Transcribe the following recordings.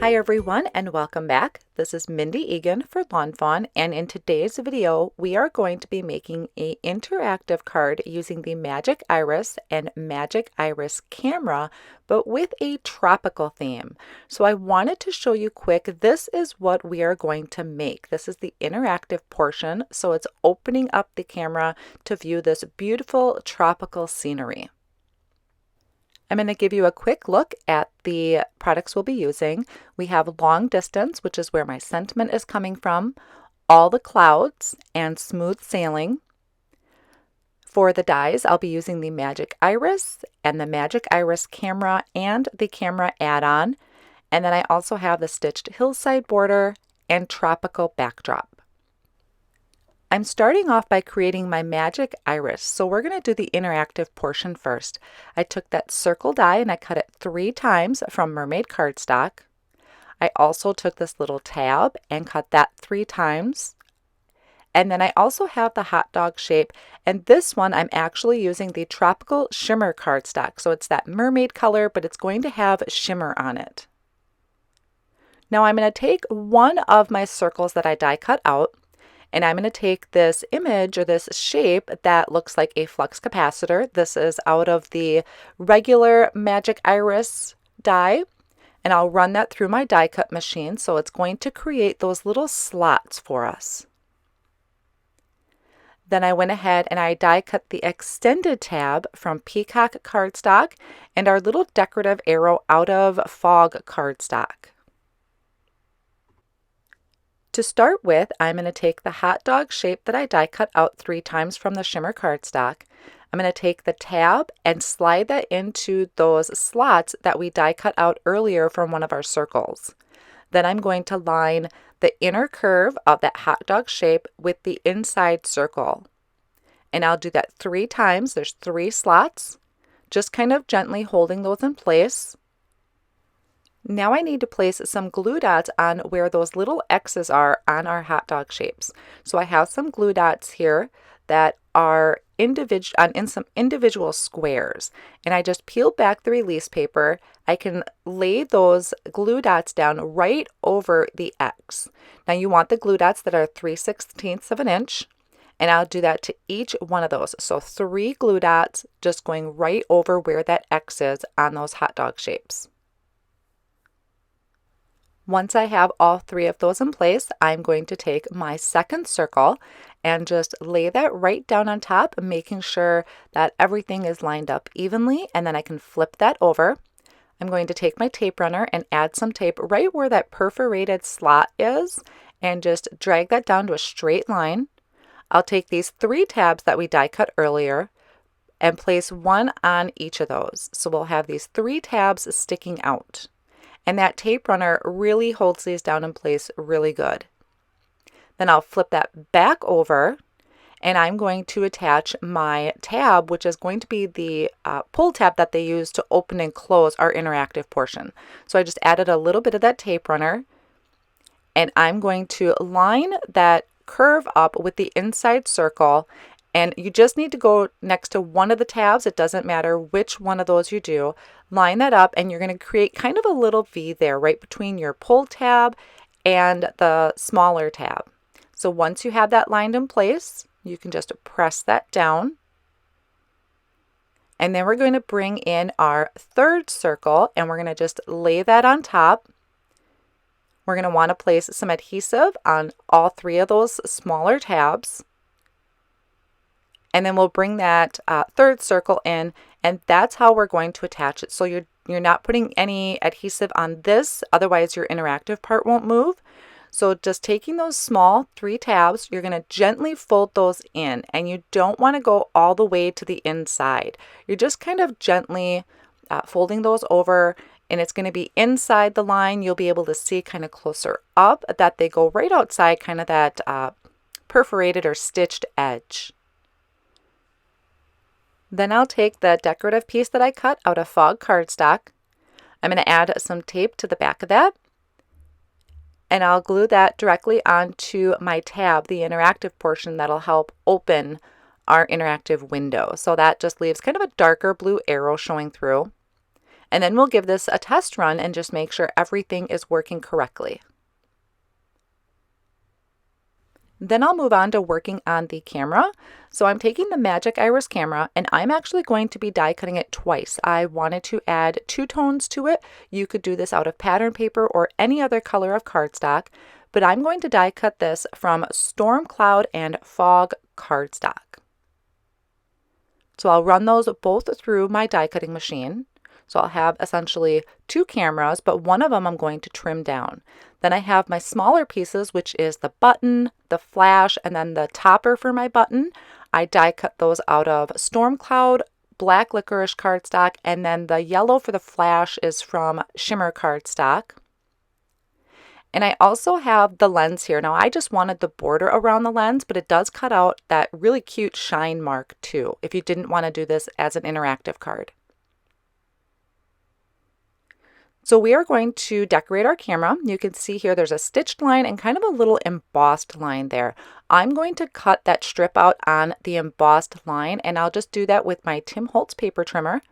Hi everyone and welcome back. This is Mindy Egan for Lawnfawn, and in today's video we are going to be making an interactive card using the Magic Iris and Magic Iris camera, but with a tropical theme. So I wanted to show you quick, this is what we are going to make. This is the interactive portion, so it's opening up the camera to view this beautiful tropical scenery. I'm going to give you a quick look at the products we'll be using. We have Long Distance, which is where my sentiment is coming from, All the Clouds, and Smooth Sailing. For the dies, I'll be using the Magic Iris and the Magic Iris camera and the camera add-on. And then I also have the stitched hillside border and tropical backdrop. I'm starting off by creating my Magic Iris, so we're going to do the interactive portion first. I took that circle die and I cut it 3 times from Mermaid cardstock. I also took this little tab and cut that 3 times. And then I also have the hot dog shape, and this one I'm actually using the tropical shimmer cardstock. So it's that mermaid color, but it's going to have shimmer on it. Now I'm going to take one of my circles that I die cut out, and I'm going to take this image or this shape that looks like a flux capacitor. This is out of the regular Magic Iris die, and I'll run that through my die cut machine. So it's going to create those little slots for us. Then I went ahead and I die cut the extended tab from Peacock cardstock and our little decorative arrow out of Fog cardstock. To start with, I'm going to take the hot dog shape that I die cut out 3 times from the shimmer cardstock. I'm going to take the tab and slide that into those slots that we die cut out earlier from one of our circles. Then I'm going to line the inner curve of that hot dog shape with the inside circle. And I'll do that 3 times. There's 3 slots, just kind of gently holding those in place. Now I need to place some glue dots on where those little X's are on our hot dog shapes. So I have some glue dots here that are in some individual squares. And I just peeled back the release paper. I can lay those glue dots down right over the X. Now you want the glue dots that are 3/16 of an inch. And I'll do that to each one of those. So 3 glue dots just going right over where that X is on those hot dog shapes. Once I have all 3 of those in place, I'm going to take my second circle and just lay that right down on top, making sure that everything is lined up evenly, and then I can flip that over. I'm going to take my tape runner and add some tape right where that perforated slot is and just drag that down to a straight line. I'll take these 3 tabs that we die cut earlier and place one on each of those. So we'll have these 3 tabs sticking out. And that tape runner really holds these down in place really good. Then I'll flip that back over and I'm going to attach my tab, which is going to be the pull tab that they use to open and close our interactive portion. So I just added a little bit of that tape runner and I'm going to line that curve up with the inside circle, and you just need to go next to one of the tabs. It doesn't matter which one of those you do. Line that up and you're going to create kind of a little V there right between your pull tab and the smaller tab. So once you have that lined in place, you can just press that down. And then we're going to bring in our third circle and we're going to just lay that on top. We're going to want to place some adhesive on all 3 of those smaller tabs. And then we'll bring that third circle in, and that's how we're going to attach it. So you're not putting any adhesive on this, otherwise your interactive part won't move. So just taking those small 3 tabs, you're going to gently fold those in, and you don't want to go all the way to the inside. You're just kind of gently folding those over, and it's going to be inside the line. You'll be able to see kind of closer up that they go right outside kind of that perforated or stitched edge. Then I'll take the decorative piece that I cut out of Fog cardstock. I'm going to add some tape to the back of that. And I'll glue that directly onto my tab, the interactive portion that'll help open our interactive window. So that just leaves kind of a darker blue arrow showing through. And then we'll give this a test run and just make sure everything is working correctly. Then I'll move on to working on the camera. So I'm taking the Magic Iris camera and I'm actually going to be die cutting it twice. I wanted to add 2 tones to it. You could do this out of pattern paper or any other color of cardstock, but I'm going to die cut this from Storm Cloud and Fog cardstock. So I'll run those both through my die cutting machine. So I'll have essentially 2 cameras, but one of them I'm going to trim down. Then I have my smaller pieces, which is the button, the flash, and then the topper for my button. I die cut those out of Storm Cloud, black Licorice cardstock, and then the yellow for the flash is from Shimmer cardstock. And I also have the lens here. Now I just wanted the border around the lens, but it does cut out that really cute shine mark too, if you didn't want to do this as an interactive card. So we are going to decorate our camera. You can see here there's a stitched line and kind of a little embossed line there. I'm going to cut that strip out on the embossed line, and I'll just do that with my Tim Holtz paper trimmer.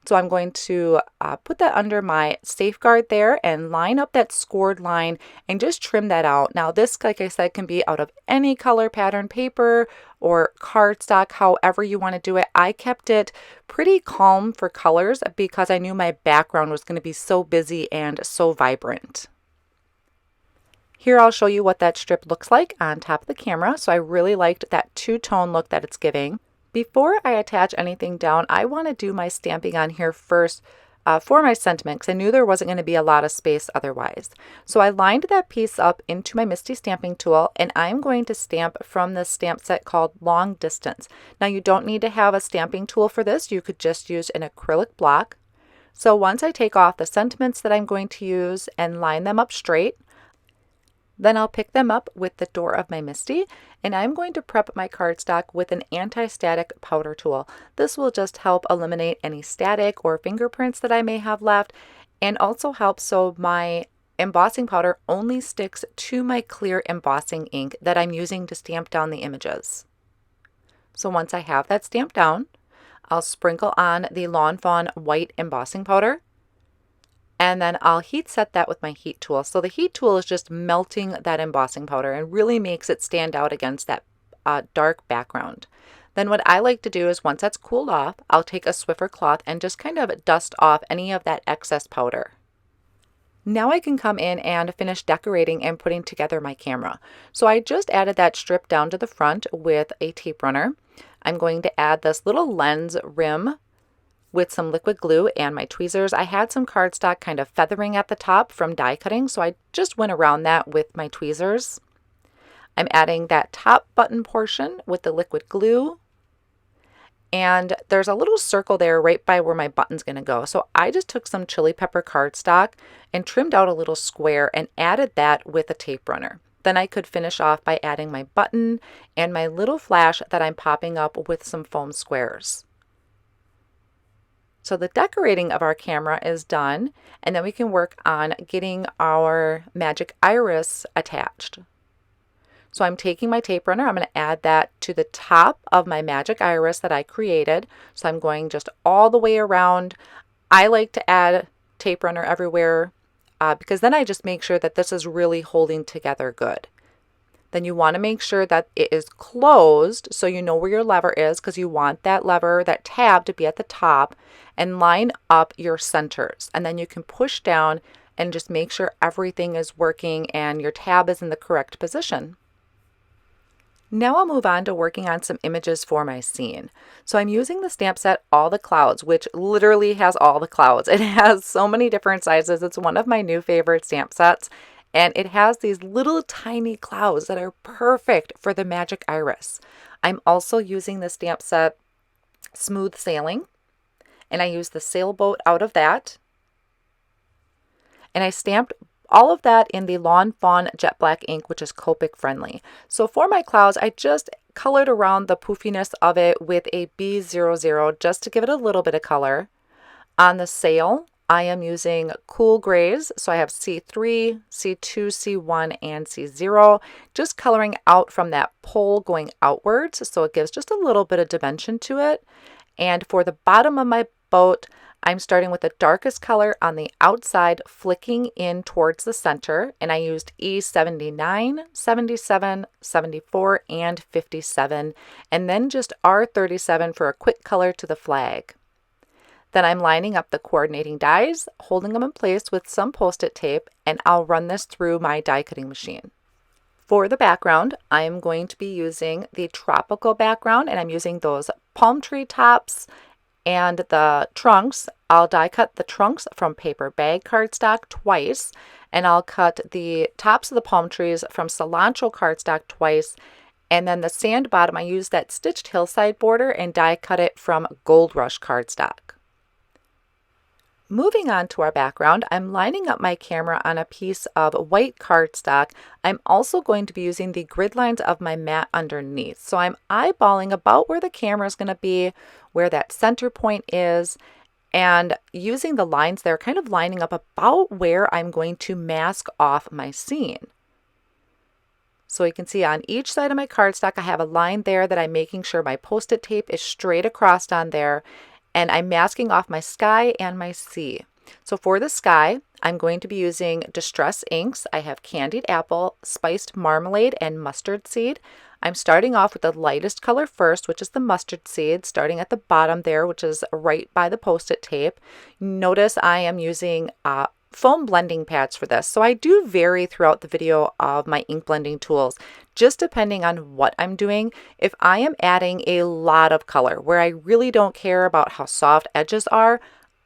So I'm going to put that under my safeguard there and line up that scored line and just trim that out. Now this, like I said, can be out of any color pattern paper or cardstock, however you want to do it. I kept it pretty calm for colors because I knew my background was going to be so busy and so vibrant. Here I'll show you what that strip looks like on top of the camera. So I really liked that 2-tone look that it's giving. Before I attach anything down, I want to do my stamping on here first for my sentiment because I knew there wasn't going to be a lot of space otherwise. So I lined that piece up into my Misty stamping tool, and I'm going to stamp from this stamp set called Long Distance. Now you don't need to have a stamping tool for this. You could just use an acrylic block. So once I take off the sentiments that I'm going to use and line them up straight, then I'll pick them up with the door of my Misty, and I'm going to prep my cardstock with an anti-static powder tool. This will just help eliminate any static or fingerprints that I may have left, and also help so my embossing powder only sticks to my clear embossing ink that I'm using to stamp down the images. So once I have that stamped down, I'll sprinkle on the Lawn Fawn white embossing powder. And then I'll heat set that with my heat tool. So the heat tool is just melting that embossing powder and really makes it stand out against that dark background. Then what I like to do is once that's cooled off, I'll take a Swiffer cloth and just kind of dust off any of that excess powder. Now I can come in and finish decorating and putting together my camera. So I just added that strip down to the front with a tape runner. I'm going to add this little lens rim with some liquid glue and my tweezers. I had some cardstock kind of feathering at the top from die cutting, so I just went around that with my tweezers. I'm adding that top button portion with the liquid glue, and there's a little circle there right by where my button's going to go. So I just took some chili pepper cardstock and trimmed out a little square and added that with a tape runner. Then I could finish off by adding my button and my little flash that I'm popping up with some foam squares. So the decorating of our camera is done, and then we can work on getting our Magic Iris attached. So I'm taking my tape runner, I'm going to add that to the top of my Magic Iris that I created. So I'm going just all the way around. I like to add tape runner everywhere because then I just make sure that this is really holding together good. Then you want to make sure that it is closed so you know where your lever is, because you want that lever, that tab, to be at the top, and line up your centers. And then you can push down and just make sure everything is working and your tab is in the correct position. Now I'll move on to working on some images for my scene. So I'm using the stamp set All the Clouds, which literally has all the clouds. It has so many different sizes. It's one of my new favorite stamp sets. And it has these little tiny clouds that are perfect for the Magic Iris. I'm also using the stamp set Smooth Sailing, and I use the sailboat out of that. And I stamped all of that in the Lawn Fawn Jet Black ink, which is Copic friendly. So for my clouds, I just colored around the poofiness of it with a B00 just to give it a little bit of color. On the sail, I am using cool grays, so I have C3, C2, C1, and C0, just coloring out from that pole going outwards, so it gives just a little bit of dimension to it. And for the bottom of my boat, I'm starting with the darkest color on the outside, flicking in towards the center, and I used E79, 77, 74, and 57, and then just R37 for a quick color to the flag. Then I'm lining up the coordinating dies, holding them in place with some Post-it tape, and I'll run this through my die cutting machine. For the background, I'm going to be using the tropical background, and I'm using those palm tree tops and the trunks. I'll die cut the trunks from paper bag cardstock twice, and I'll cut the tops of the palm trees from cilantro cardstock twice, and then the sand bottom, I used that stitched hillside border and die cut it from Gold Rush cardstock. Moving on to our background, I'm lining up my camera on a piece of white cardstock. I'm also going to be using the grid lines of my mat underneath. So I'm eyeballing about where the camera is going to be, where that center point is, and using the lines there, kind of lining up about where I'm going to mask off my scene. So you can see on each side of my cardstock, I have a line there that I'm making sure my Post-it tape is straight across on there. And I'm masking off my sky and my sea. So for the sky, I'm going to be using Distress inks. I have Candied Apple, Spiced Marmalade, and Mustard Seed. I'm starting off with the lightest color first, which is the mustard seed, starting at the bottom there, which is right by the Post-it tape. Notice I am using foam blending pads for this. So I do vary throughout the video of my ink blending tools, just depending on what I'm doing. If I am adding a lot of color where I really don't care about how soft edges are,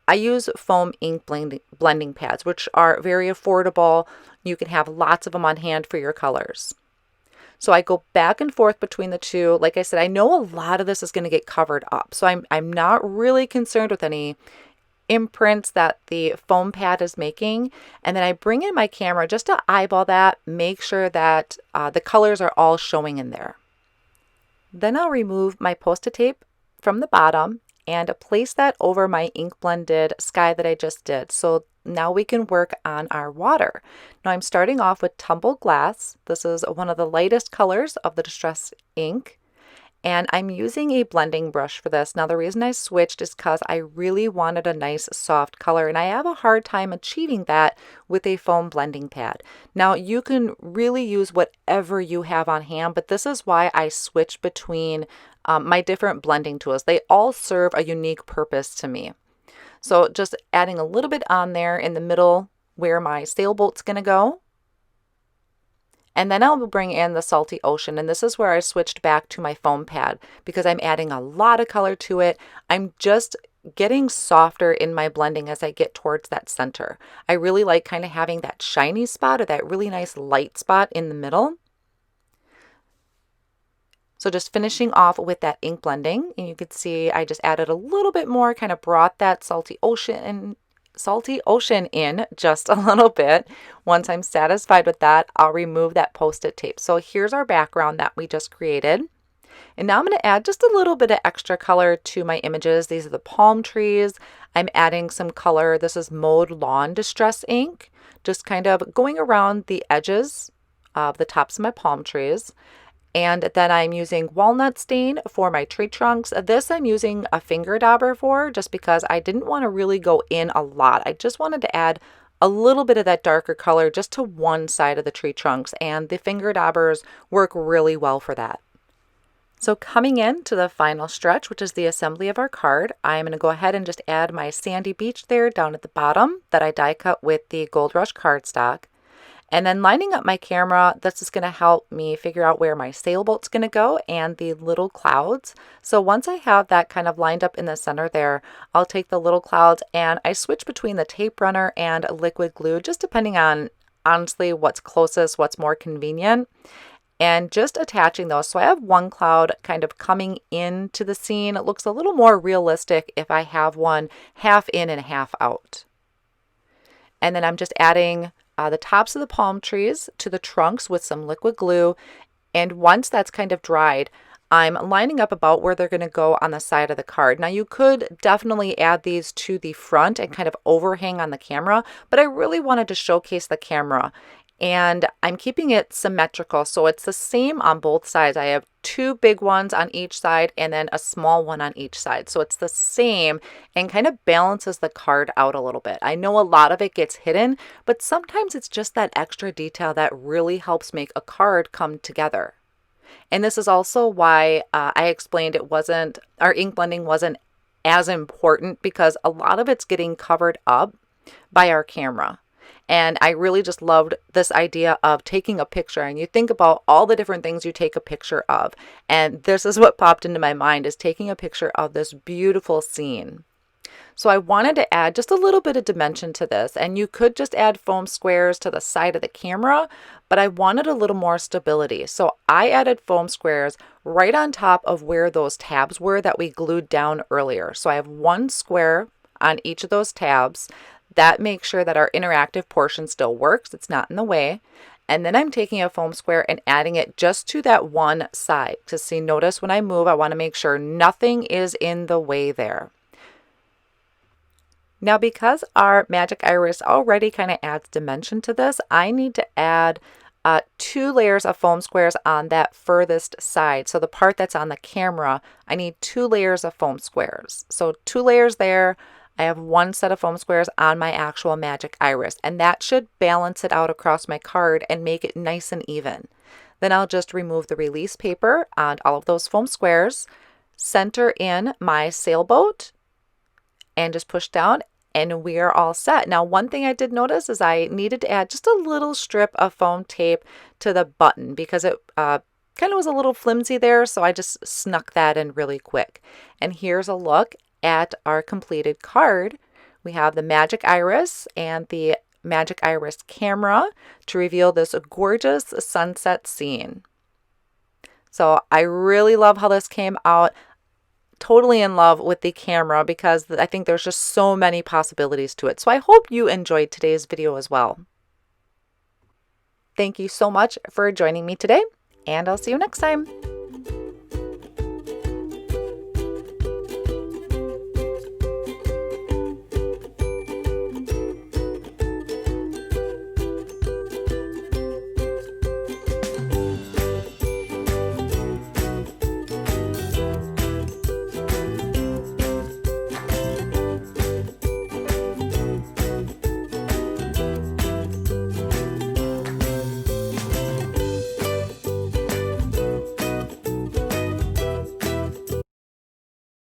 I use foam ink blending pads, which are very affordable. You can have lots of them on hand for your colors. So I go back and forth between the two. Like I said, I know a lot of this is going to get covered up, so I'm not really concerned with any imprints that the foam pad is making. And then I bring in my camera just to eyeball that, make sure that the colors are all showing in there. Then I'll remove my Post-it tape from the bottom and place that over my ink blended sky that I just did. So now we can work on our water. Now I'm starting off with Tumbled glass. This is one of the lightest colors of the Distress ink. And I'm using a blending brush for this. Now the reason I switched is because I really wanted a nice soft color, and I have a hard time achieving that with a foam blending pad. Now you can really use whatever you have on hand, but this is why I switch between my different blending tools. They all serve a unique purpose to me. So just adding a little bit on there in the middle where my sailboat's going to go. And then I'll bring in the Salty Ocean, and this is where I switched back to my foam pad because I'm adding a lot of color to it. I'm just getting softer in my blending as I get towards that center. I really like kind of having that shiny spot or that really nice light spot in the middle. So just finishing off with that ink blending, and you can see I just added a little bit more, kind of brought that Salty Ocean in just a little bit. Once I'm satisfied with that, I'll remove that Post-it tape. So here's our background that we just created. And now I'm going to add just a little bit of extra color to my images. These are the palm trees. I'm adding some color. This is Mowed Lawn Distress ink, just kind of going around the edges of the tops of my palm trees. And then I'm using walnut stain for my tree trunks. This I'm using a finger dauber for, just because I didn't want to really go in a lot. I just wanted to add a little bit of that darker color just to one side of the tree trunks, and the finger daubers work really well for that. So coming in to the final stretch, which is the assembly of our card, I'm going to go ahead and just add my sandy beach there down at the bottom that I die cut with the Gold Rush cardstock. And then lining up my camera, this is going to help me figure out where my sailboat's going to go and the little clouds. So once I have that kind of lined up in the center there, I'll take the little clouds and I switch between the tape runner and liquid glue, just depending on honestly what's closest, what's more convenient, and just attaching those. So I have one cloud kind of coming into the scene. It looks a little more realistic if I have one half in and half out. And then I'm just adding the tops of the palm trees to the trunks with some liquid glue. And once that's kind of dried, I'm lining up about where they're going to go on the side of the card. Now you could definitely add these to the front and kind of overhang on the camera, but I really wanted to showcase the camera. and I'm keeping it symmetrical, so it's the same on both sides. I have two big ones on each side and then a small one on each side, so it's the same and kind of balances the card out a little bit. I know a lot of it gets hidden, but sometimes it's just that extra detail that really helps make a card come together. And this is also why I explained our ink blending wasn't as important, because a lot of it's getting covered up by our camera. And I really just loved this idea of taking a picture, and you think about all the different things you take a picture of. And this is what popped into my mind, is taking a picture of this beautiful scene. So I wanted to add just a little bit of dimension to this, and you could just add foam squares to the side of the camera, but I wanted a little more stability. So I added foam squares right on top of where those tabs were that we glued down earlier. So I have one square on each of those tabs. That makes sure that our interactive portion still works. It's not in the way. And then I'm taking a foam square and adding it just to that one side. To see, notice when I move, I want to make sure nothing is in the way there. Now, because our magic iris already kind of adds dimension to this, I need to add 2 layers of foam squares on that furthest side. So the part that's on the camera, I need 2 layers of foam squares. So 2 layers there. I have 1 set of foam squares on my actual magic iris, and that should balance it out across my card and make it nice and even. Then I'll just remove the release paper on all of those foam squares, center in my sailboat, and just push down, and we are all set. Now, one thing I did notice is I needed to add just a little strip of foam tape to the button, because it kind of was a little flimsy there, so I just snuck that in really quick. And here's a look at our completed card. We have the magic iris and the magic iris camera to reveal this gorgeous sunset scene. So I really love how this came out. Totally in love with the camera, because I think there's just so many possibilities to it. So I hope you enjoyed today's video as well. Thank you so much for joining me today, and I'll see you next time.